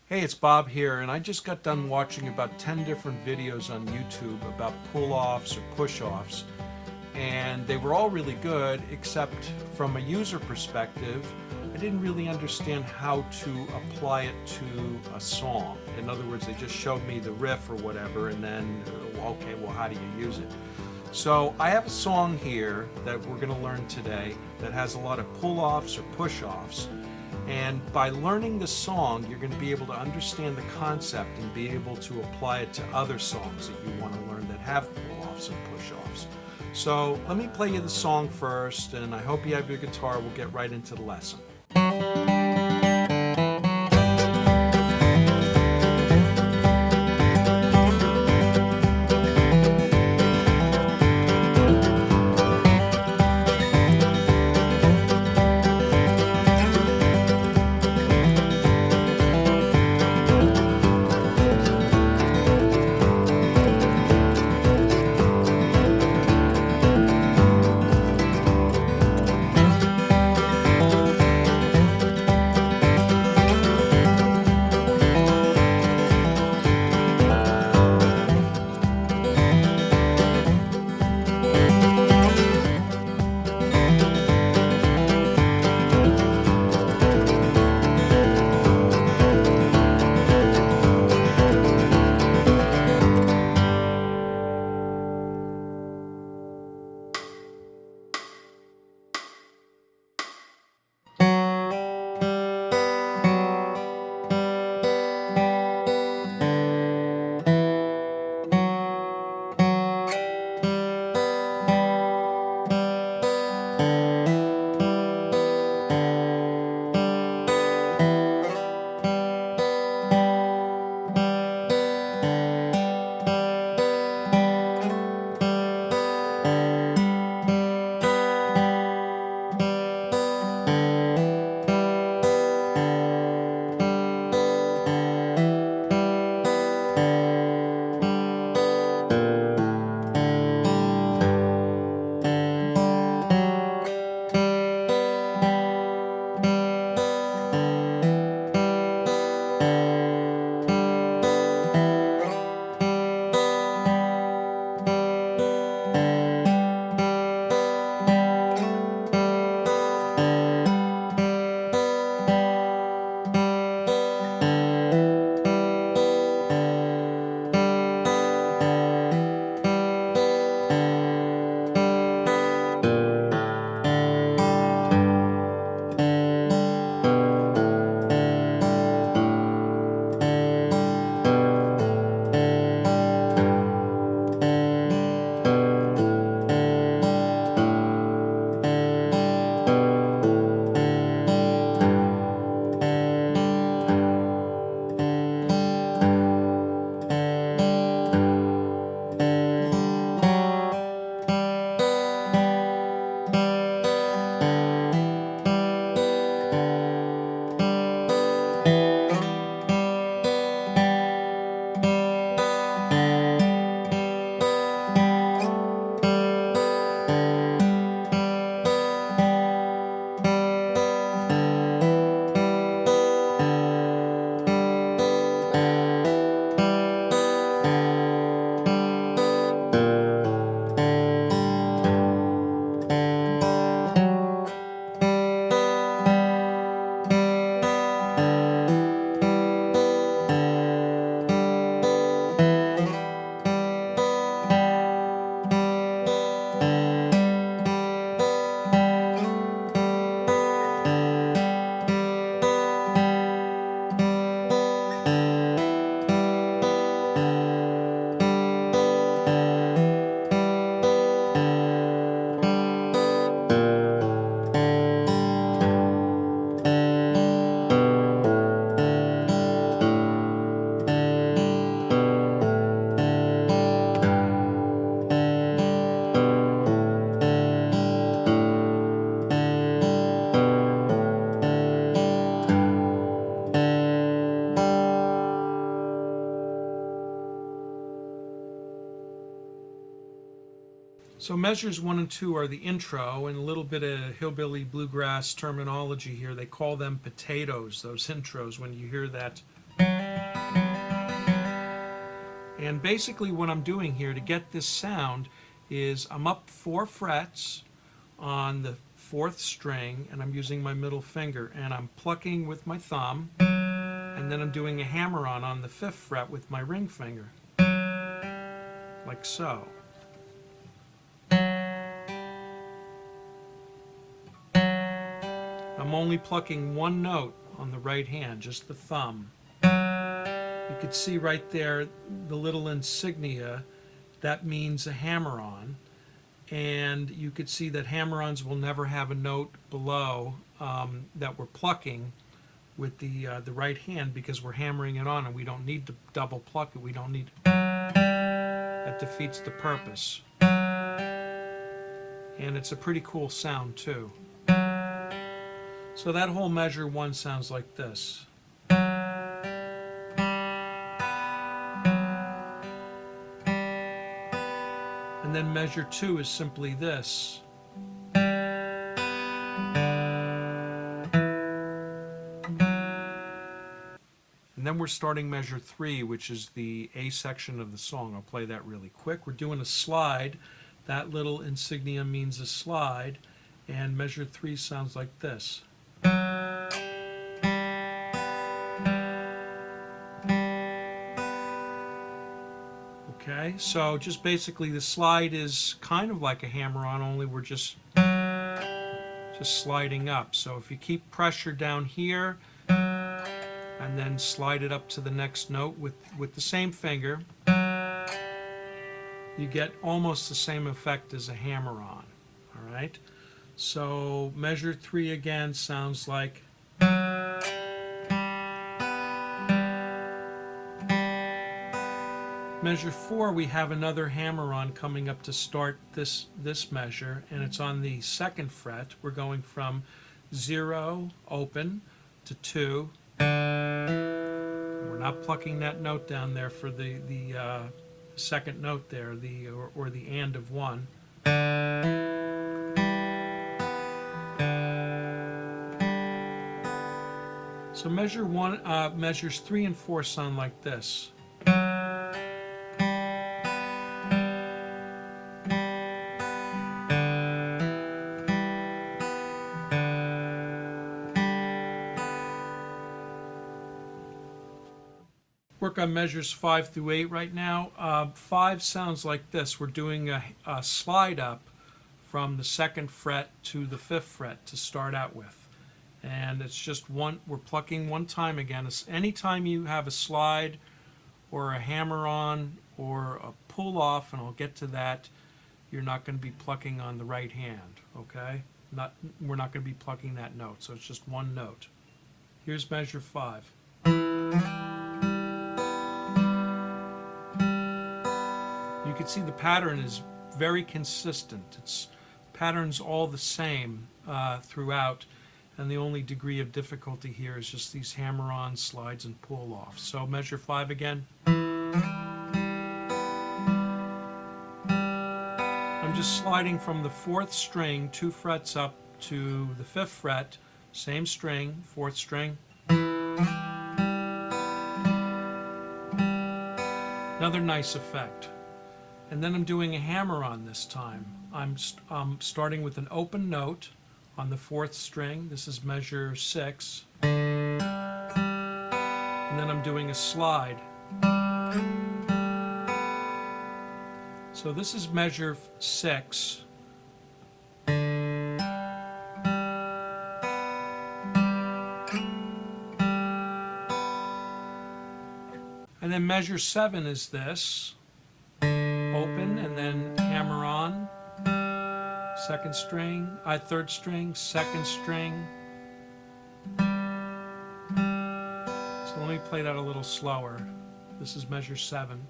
Hey, it's Bob here, and I just got done watching about 10 different videos on YouTube about pull-offs or push-offs, and they were all really good, except from a user perspective, I didn't really understand how to apply it to a song. In other words, they just showed me the riff or whatever, and then, okay, well, how do you use it? So I have a song here that we're going to learn today that has a lot of pull-offs or push-offs. And by learning the song, you're going to be able to understand the concept and be able to apply it to other songs that you want to learn that have pull-offs and push-offs. So let me play you the song first, and I hope you have your guitar. We'll get right into the lesson. So measures 1 and 2 are the intro, and a little bit of hillbilly bluegrass terminology here. They call them potatoes, those intros, when you hear that. And basically what I'm doing here to get this sound is I'm up 4 frets on the 4th string, and I'm using my middle finger, and I'm plucking with my thumb, and then I'm doing a hammer-on the 5th fret with my ring finger, like so. I'm only plucking one note on the right hand, just the thumb. You could see right there the little insignia. That means a hammer-on. And you could see that hammer-ons will never have a note below that we're plucking with the right hand, because we're hammering it on and we don't need to double pluck it. We don't need to. That defeats the purpose. And it's a pretty cool sound too. So that whole measure 1 sounds like this. And then measure 2 is simply this. And then we're starting measure 3, which is the A section of the song. I'll play that really quick. We're doing a slide. That little insignia means a slide. And measure 3 sounds like this. Okay, so just basically the slide is kind of like a hammer-on, only we're just sliding up. So if you keep pressure down here and then slide it up to the next note with the same finger, you get almost the same effect as a hammer-on. All right, so measure 3 again sounds like. Measure 4, we have another hammer-on coming up to start this measure, and it's on the 2nd fret. We're going from 0, open, to 2. We're not plucking that note down there for the 2nd note there, or the and of 1. So measures 3 and 4 sound like this. Work on measures 5 through 8 right now. 5 sounds like this. We're doing a slide up from the 2nd fret to the 5th fret to start out with. And it's just one, we're plucking one time again. Anytime you have a slide or a hammer-on or a pull-off, and I'll get to that, you're not going to be plucking on the right hand, okay? We're not going to be plucking that note, so it's just one note. Here's measure 5. You can see the pattern is very consistent. It's patterns all the same throughout, and the only degree of difficulty here is just these hammer-on, slides, and pull-offs. So measure 5 again. I'm just sliding from the 4th string 2 frets up to the 5th fret, same string, 4th string. Another nice effect. And then I'm doing a hammer-on this time. I'm starting with an open note on the 4th string. This is measure 6. And then I'm doing a slide. So this is measure 6. And then measure 7 is this. Open and then hammer on, 2nd string, 3rd string, 2nd string. So let me play that a little slower. This is measure 7.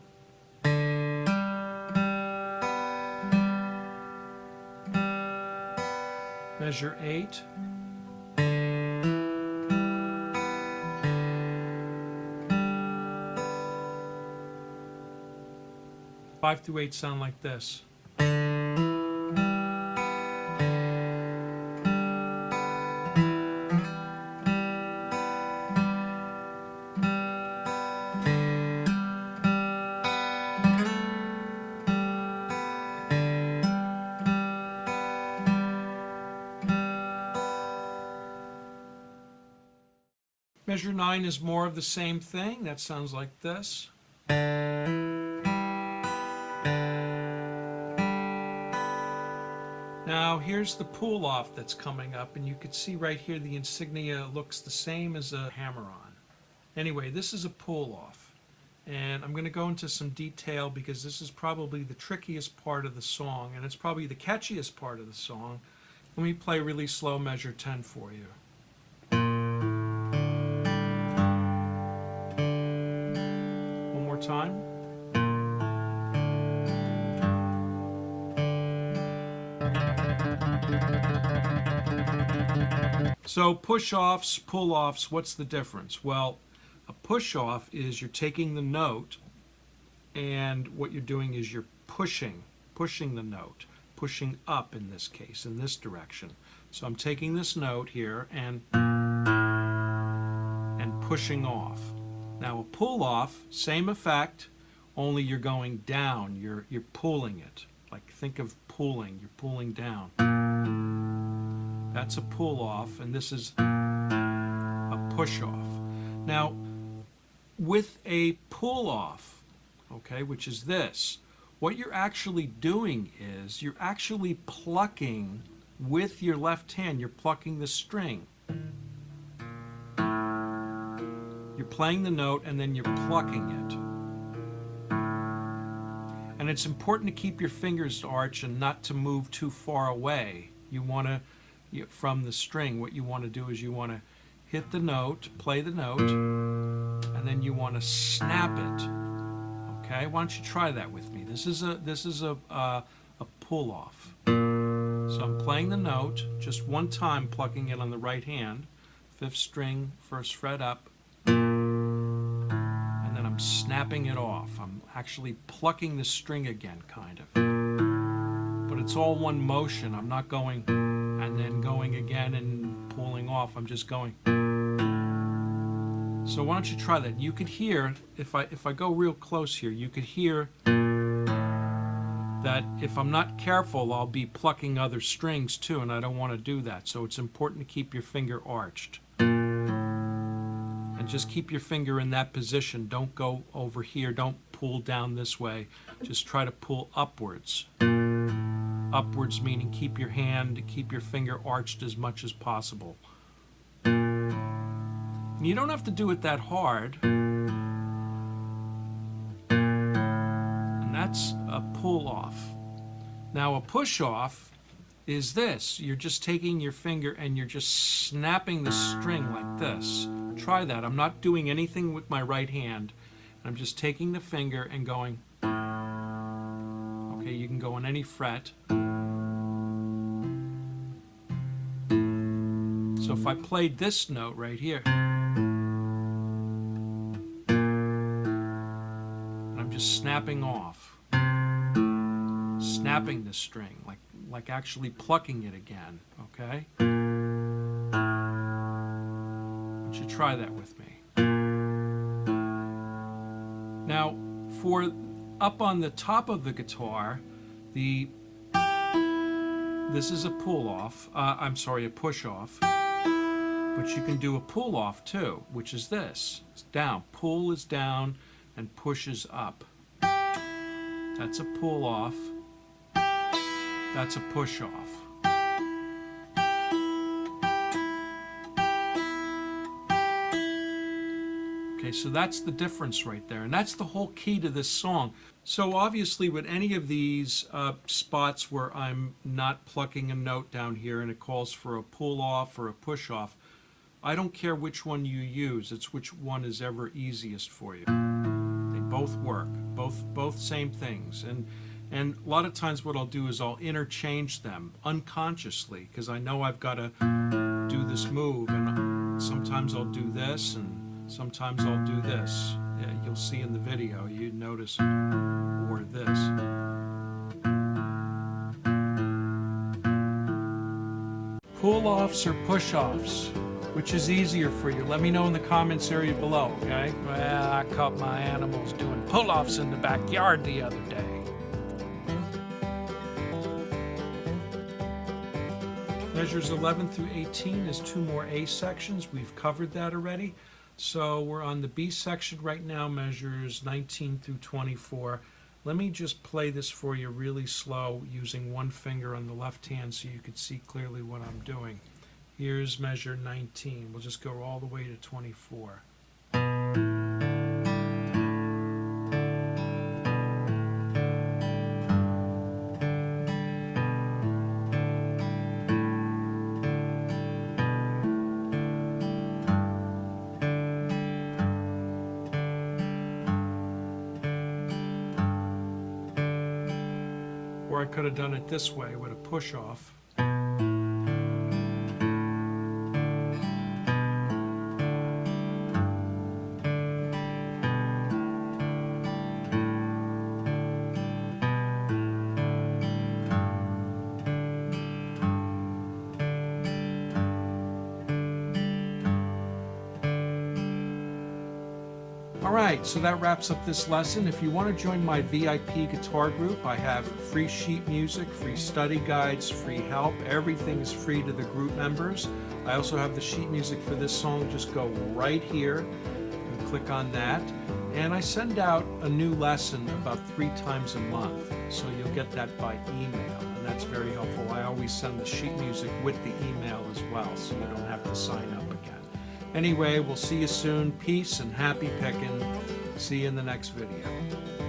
Measure 8. Five through 8 sound like this. Measure 9 is more of the same thing. That sounds like this. Now here's the pull-off that's coming up, and you can see right here the insignia looks the same as a hammer-on. Anyway, this is a pull-off, and I'm going to go into some detail because this is probably the trickiest part of the song, and it's probably the catchiest part of the song. Let me play really slow measure 10 for you. One more time. So push-offs, pull-offs, what's the difference? Well, a push-off is you're taking the note, and what you're doing is you're pushing the note, pushing up in this case, in this direction. So I'm taking this note here and pushing off. Now a pull-off, same effect, only you're going down, you're pulling it. Like think of pulling, you're pulling down. That's a pull-off, and this is a push-off. Now, with a pull-off, okay, which is this, what you're actually doing is you're actually plucking with your left hand, you're plucking the string. You're playing the note and then you're plucking it. And it's important to keep your fingers arched and not to move too far away. You want to, from the string, what you want to do is you want to hit the note, play the note, and then you want to snap it. Okay, why don't you try that with me? This is a pull-off. So I'm playing the note just one time, plucking it on the right hand, 5th string, 1st fret up, and then I'm snapping it off. I'm actually plucking the string again, kind of. But it's all one motion. I'm not going and then going again and pulling off. I'm just going. So why don't you try that? You could hear, if I go real close here, you could hear that if I'm not careful, I'll be plucking other strings too, and I don't want to do that. So it's important to keep your finger arched. And just keep your finger in that position. Don't go over here. Don't pull down this way. Just try to pull upwards. Upwards meaning keep your hand, keep your finger arched as much as possible. And you don't have to do it that hard. And that's a pull-off. Now a push-off is this. You're just taking your finger and you're just snapping the string like this. Try that. I'm not doing anything with my right hand. I'm just taking the finger and going. Okay, you can go on any fret. So if I played this note right here, and I'm just snapping off, snapping the string, like actually plucking it again, okay? Why don't you try that with me? Now, for up on the top of the guitar, this is a pull-off, I'm sorry, a push-off, but you can do a pull-off too, which is this. It's down. Pull is down and push is up. That's a pull-off. That's a push-off. Okay, so that's the difference right there, and that's the whole key to this song. So obviously with any of these spots where I'm not plucking a note down here and it calls for a pull-off or a push-off, I don't care which one you use, it's which one is ever easiest for you. They both work, both same things. And a lot of times what I'll do is I'll interchange them unconsciously because I know I've got to do this move, and sometimes I'll do this and sometimes I'll do this. Yeah, you'll see in the video, you notice, or this. Pull-offs or push-offs? Which is easier for you? Let me know in the comments area below, okay? Well, I caught my animals doing pull-offs in the backyard the other day. Measures 11 through 18 is 2 more A sections. We've covered that already. So we're on the B section right now, measures 19 through 24. Let me just play this for you really slow using one finger on the left hand so you can see clearly what I'm doing. Here's measure 19. We'll just go all the way to 24. Or I could have done it this way with a push-off. Alright, so that wraps up this lesson. If you want to join my VIP guitar group, I have free sheet music, free study guides, free help. Everything is free to the group members. I also have the sheet music for this song. Just go right here and click on that. And I send out a new lesson about 3 times a month, so you'll get that by email, and that's very helpful. I always send the sheet music with the email as well, so you don't have to sign up again. Anyway, we'll see you soon. Peace and happy picking. See you in the next video.